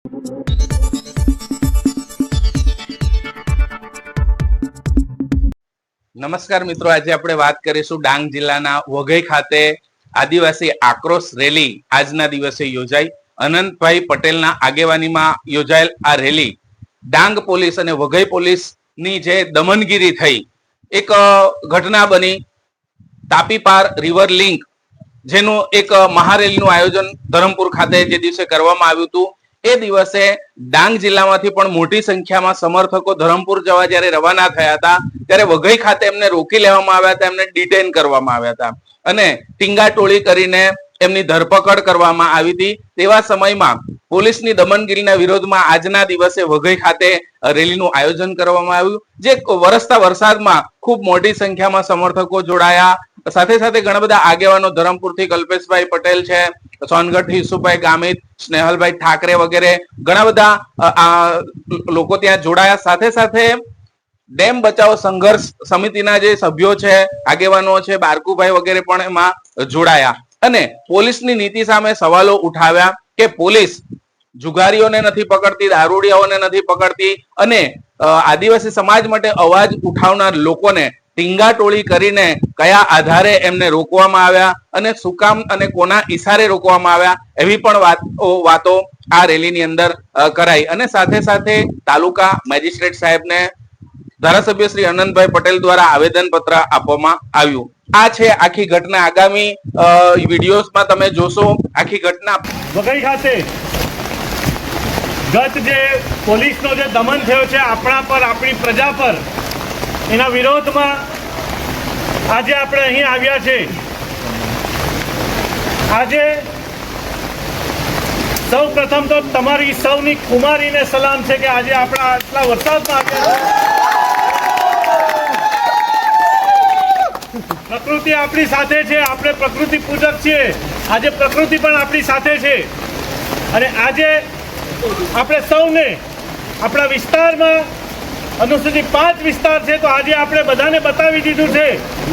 નમસ્કાર મિત્રો, આજે આપણે વાત કરીશું ડાંગ જિલ્લાના વઘઈ ખાતે આદિવાસી આક્રોશ રેલી આજના દિવસે યોજાઈ. અનંતભાઈ પટેલના આગેવાનીમાં યોજાયેલ આ રેલી ડાંગ પોલીસ અને વઘઈ પોલીસની જે દમનગીરી થઈ, એક ઘટના બની તાપી પાર રિવર લિંક, જેનું એક મહારેલીનું આયોજન ધરમપુર ખાતે જે દિવસે કરવામાં આવ્યું હતું, એ દિવસે ડાંગ જિલ્લામાંથી પણ મોટી સંખ્યામાં સમર્થકો ધરમપુર જવા જ્યારે રવાના થયા હતા, ત્યારે વઘઈ ખાતે એમને રોકી લેવામાં આવ્યા હતા, એમને ડિટેન કરવામાં આવ્યા હતા અને ટીંગાટોળી કરીને એમની ધરપકડ કરવામાં આવી હતી. તેવા સમયમાં પોલીસની દમનગીરીના વિરોધમાં આજના દિવસે વઘઈ ખાતે રેલીનું આયોજન કરવામાં આવ્યું, જે વરસતા વરસાદમાં ખૂબ મોટી સંખ્યામાં સમર્થકો જોડાયા. સાથે સાથે ઘણા બધા આગેવાનો, ધરમપુરથી કલ્પેશભાઈ પટેલ છે, સોનગઢ હિસુભાઈ ગામિત, સ્નેહલભાઈ ઠાકરે વગેરે ઘણા બધા લોકો ત્યાં જોડાયા. સાથે સાથે ડેમ બચાવો સંઘર્ષ સમિતિના જે સભ્યો છે, આગેવાનો છે, બારકુભાઈ વગેરે પણ એમાં જોડાયા અને પોલીસની નીતિ સામે સવાલો ઉઠાવ્યા કે પોલીસ જુગારીઓને નથી પકડતી, દારૂડિયાઓને નથી પકડતી અને આદિવાસી સમાજ માટે અવાજ ઉઠાવનાર લોકોને ટીંગાટોળી કરીને કયા આધારે એમને રોકવામાં આવ્યા અને શું કામ અને કોના ઈશારે રોકવામાં આવ્યા, એવી પણ વાતો આ રેલીની અંદર કરાઈ. અને સાથે સાથે તાલુકા મેજિસ્ટ્રેટ સાહેબને ધારાસભ્ય શ્રી અનંતભાઈ પટેલ દ્વારા આવેદન પત્ર આપવામાં આવ્યું. આ છે આખી ઘટના. આગામી વિડીયોઝમાં તમે જોશો આખી ઘટના. વઘઈ ખાતે ગત જે પોલીસનો જે દમન થયો છે આપણા પર, આપણી પ્રજા પર, એના વિરોધમાં આજે આપણે અહીં આવ્યા છે. આજે સૌ પ્રથમ તો તમારી સૌની કુમારીને સલામ છે કે આજે આપણા આટલા વરસાદમાં આવ્યા છે. પ્રકૃતિ આપણી સાથે છે, આપણે પ્રકૃતિ પૂજક છીએ. આજે પ્રકૃતિ પણ આપણી સાથે છે અને આજે આપણે સૌને આપણા વિસ્તારમાં અનુસૂચિત 5 વિસ્તાર છે, તો આજે આપણે બધાને બતાવી દીધું છે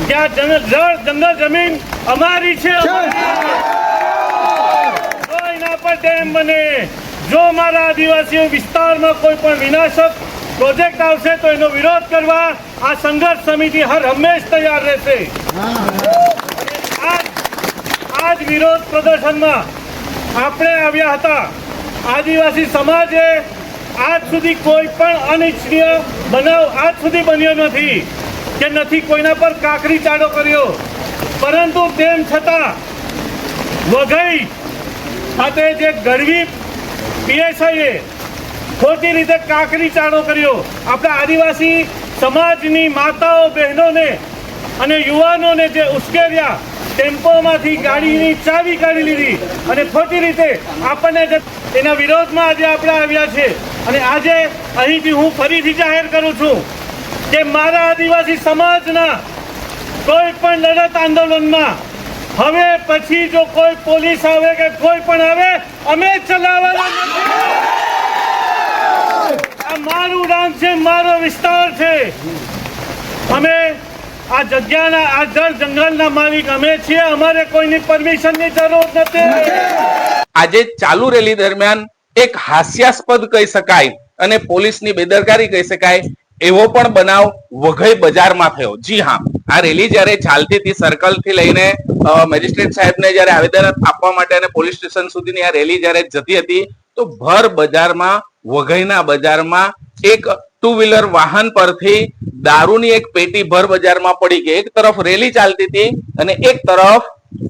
કે આ જંગલ જમીન અમારી છે. જો એના પર ડેમ બને, જો અમારા આદિવાસી વિસ્તારમાં કોઈ પણ વિનાશક પ્રોજેક્ટ આવશે તો એનો વિરોધ કરવા આ સંઘર્ષ સમિતિ હર હંમેશ તૈયાર રહેશે. આ જ વિરોધ પ્રદર્શનમાં આપણે આવ્યા હતા. આદિવાસી સમાજે આજ સુધી કોઈ પણ અનિચ્છનીય બનાવ આજ સુધી બન્યો નથી કે નથી કોઈના પર કાકરી ચાડો કર્યો, પરંતુ તેમ છતાં વઘઈ ખાતે જે ગરવી પીએસઆઈએ ખોટી રીતે કાકરી ચાડો કર્યો, આપણા આદિવાસી સમાજની માતાઓ, બહેનોને અને યુવાનોને જે ઉશ્કેર્યા, ટેમ્પોમાંથી ગાડીની ચાવી કાઢી લીધી અને ખોટી રીતે આપણને એના વિરોધમાં આજે આપણે આવ્યા છે. અને આજે અહીંથી હું ફરીથી જાહેર કરું છું કે મારા આદિવાસી સમાજના કોઈ પણ લડત આંદોલનમાં હવે પછી જો કોઈ પોલીસ આવે કે કોઈ પણ આવે, અમે ચલાવવાના નથી. આ મારું ડાંગ છે, મારો વિસ્તાર છે. અમે આ જગ્યાના, આ જંગલના માલિક અમે છીએ. અમારે કોઈની પરમિશનની જરૂર નથી. આજે ચાલુ રેલી દરમિયાન એક હાસ્યાસ્પદ કહી શકાય અને પોલીસની બેદરકારી કહી શકાય એવો પણ બનાવ વઘઈ બજારમાં થયો. જી હા, આ રેલી જ્યારે ચાલતી હતી, સર્કલ થી લઈને મેજિસ્ટ્રેટ સાહેબને જ્યારે આવેદન આપવા માટે અને પોલીસ સ્ટેશન સુધીની આ રેલી જ્યારે જતી હતી, તો ભર બજારમાં, વઘઈના બજારમાં એક 2 વ્હીલર વાહન પરથી દારૂની એક પેટી ભર બજારમાં પડી ગઈ. એક તરફ રેલી ચાલતી હતી અને એક તરફ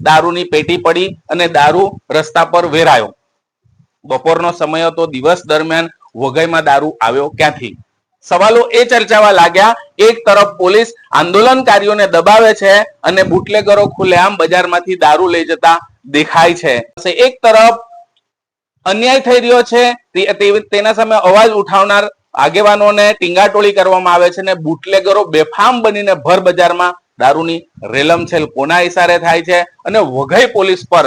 દારૂની પેટી પડી અને દારૂ રસ્તા પર વેરાયો. બપોરનો સમય હતો, દિવસ દરમિયાન વઘઈમાં દારૂ આવ્યો ક્યાંથી? સવાલો એ ચર્ચાવા લાગ્યા. એક તરફ પોલીસ આંદોલનકારીઓને દબાવે છે અને બુટલેગરો ખુલ્લેઆમ બજારમાંથી દારૂ લઈ જતા દેખાય છે. એક તરફ અન્યાય થઈ રહ્યો છે, તેના સામે અવાજ ઉઠાવનાર આગેવાનોને ટીંગાટોળી કરવામાં આવે છે અને બુટલેગરો બેફામ બનીને ભર બજારમાં દારૂની રેલમછેલ કોના ઈશારે થાય છે? અને વઘઈ પોલીસ પર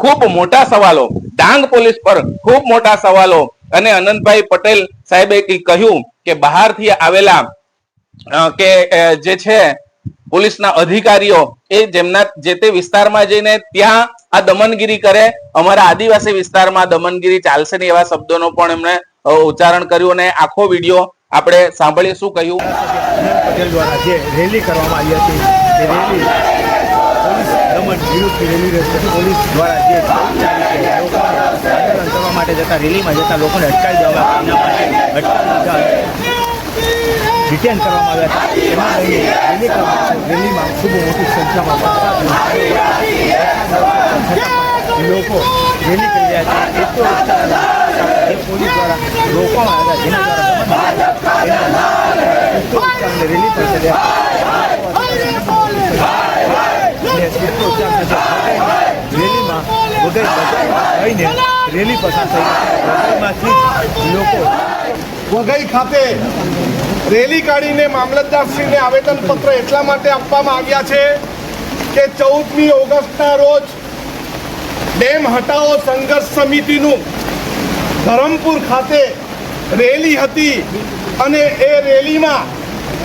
ખૂબ મોટા સવાલો, ડાંગ પોલીસ પર ખૂબ મોટા સવાલો. અને અનંતભાઈ પટેલ સાહેબે કહ્યું કે બહારથી આવેલા કે જે છે પોલીસના અધિકારીઓ એ જેમના જે તે વિસ્તારમાં જઈને ત્યાં આ દમનગીરી કરે, અમારા આદિવાસી વિસ્તારમાં દમનગીરી ચાલશે નહીં એવા શબ્દોનો પણ એમણે ઉચ્ચારણ કર્યું અને આખો વિડીયો આપણે સાંભળીએ શું કહ્યું. પટેલ દ્વારા જે રેલી કરવામાં આવી હતી એ રેલી પોલીસ દમન વિરુદ્ધ રેલી રહેશે. પોલીસ દ્વારા જે 14 તારીખે લોકોને આંદોલન કરવા માટે જતા રેલીમાં જતા લોકોને અટકાવી દેવા એના માટે અટકાવી ડિટેન કરવામાં આવ્યા હતા. એમાં રેલી રેલીમાં ખૂબ મોટી સંખ્યામાં લોકો રેલી કરી રહ્યા છે. એટલો ઉત્સાહ પોલીસ દ્વારા રોકવામાં આવ્યા જેના દ્વારા રેલી પર રેલીમાં વગર થઈને રેલી પસાર થઈ લોકો વઘઈ ખાતે રેલી કાઢીને મામલતદારશ્રીને આવેદનપત્ર એટલા માટે આપવામાં આવ્યા છે કે 14મી ઓગસ્ટના રોજ ડેમ હટાવો સંઘર્ષ સમિતિનું ધરમપુર ખાતે રેલી હતી અને એ રેલીમાં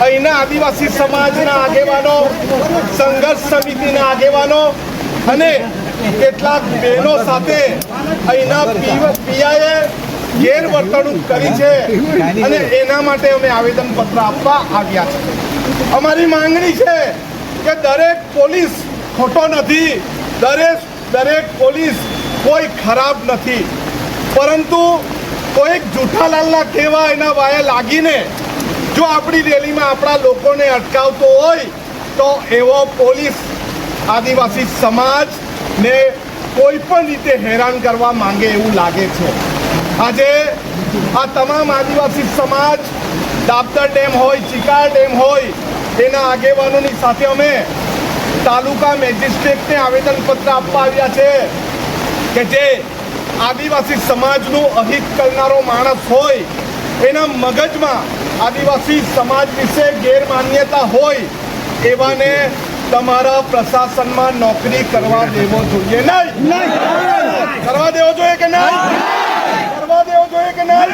અહીંના આદિવાસી સમાજના આગેવાનો, સંઘર્ષ સમિતિના આગેવાનો અને કેટલાક બહેનો સાથે અહીંના પીઆઈએ ગેરવર્તણૂક કરી છે અને એના માટે અમે આવેદનપત્ર આપવા આવ્યા છે. અમારી માંગણી છે કે દરેક પોલીસ ખોટો નથી, દરેક પોલીસ કોઈ ખરાબ નથી, પરંતુ કોઈક જૂઠાલાલના કહેવા એના વાયા લાગીને જો આપણી રેલીમાં આપણા લોકોને અટકાવતો હોય તો એવો પોલીસ આદિવાસી સમાજને કોઈ પણ રીતે હેરાન કરવા માંગે એવું લાગે છે. આજે આ તમામ આદિવાસી સમાજ દાબદર ડેમ હોય, ચિકાર ડેમ હોય, એના આગેવાનોની સાથે અમે તાલુકા મેજિસ્ટ્રેટને આવેદનપત્ર આપવા આવ્યા છે કે જે આદિવાસી સમાજનું અહિત કરનારો માણસ હોય, એના મગજમાં આદિવાસી સમાજ વિશે ગેરમાન્યતા હોય, એવાને તમારા પ્રશાસનમાં નોકરી કરવા દેવો જોઈએ નહીં. કરવા દેવો જોઈએ કે નહીં? કરવા દેવો જોઈએ કે નહીં?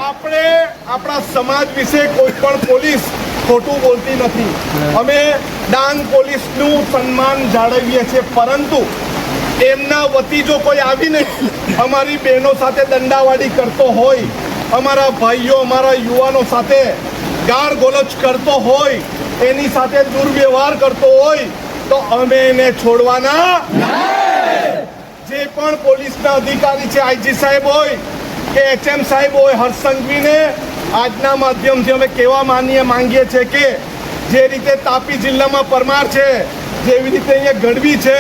આપણે આપણા સમાજ વિશે કોઈ પણ પોલીસ ખોટું બોલતી નથી. અમે ડાંગ પોલીસનું સન્માન જાળવીએ છીએ, પરંતુ એમના વતી જો કોઈ આવીને અમારી બહેનો સાથે દંડાવાડી કરતો હોય, અમારા ભાઈઓ, અમારા યુવાનો સાથે ગાળ ગોલચ કરતો હોય, એની સાથે દુર્વ્યવહાર કરતો હોય તો અમે એને છોડવાના. જે પણ પોલીસના અધિકારી છે, આઈજી સાહેબ હોય કે એચએમ સાહેબ હોય, હર્ષ સંઘવીને આજના માધ્યમથી અમે કહેવા માંગીએ છીએ કે જે રીતે તાપી જિલ્લામાં પરમાર છે, જેવી રીતે અહીંયા ગઢવી છે,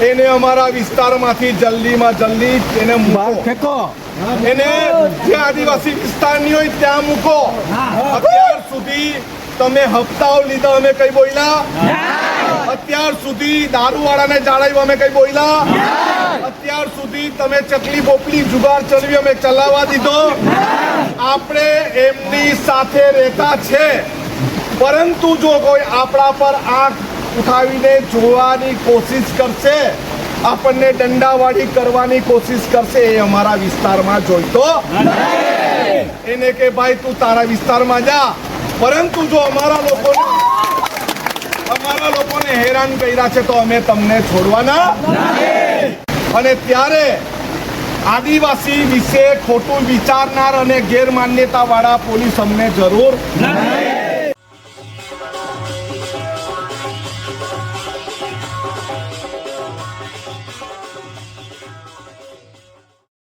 એને અમારા વિસ્તારમાંથી જલ્દીમાં જલ્દી એને મૂકો. એને જે આદિવાસી વિસ્તારની હોય ત્યાં મૂકો. અત્યાર સુધી તમે હપ્તાઓ લીધા, અમે કઈ બોલ્યા? અત્યાર સુધી દારૂવાળાને જાળવ્યું, અમે કઈ બોલ્યા? અત્યાર સુધી તમે ચકલી બોપલી જુગાર ચલવી, અમે ચલાવવા દીધો. આપણે એમની સાથે રહેતા છે, પરંતુ જો કોઈ આપણા પર આંખ ઉઠાવીને જોવાની કોશિશ કરશે, આપણને દંડાવાળી કરવાની કોશિશ કરશે, એ અમારા વિસ્તારમાં જોઈતો એને કે ભાઈ તું તારા વિસ્તારમાં જા. પરંતુ જો અમારા લોકોને હેરાન કર્યા છે તો અમે તમને છોડવાના. અને ત્યારે આદિવાસી વિશે ખોટું વિચારનાર અને ગેરમાન્યતા વાળા પોલીસ અમને જરૂર નથી.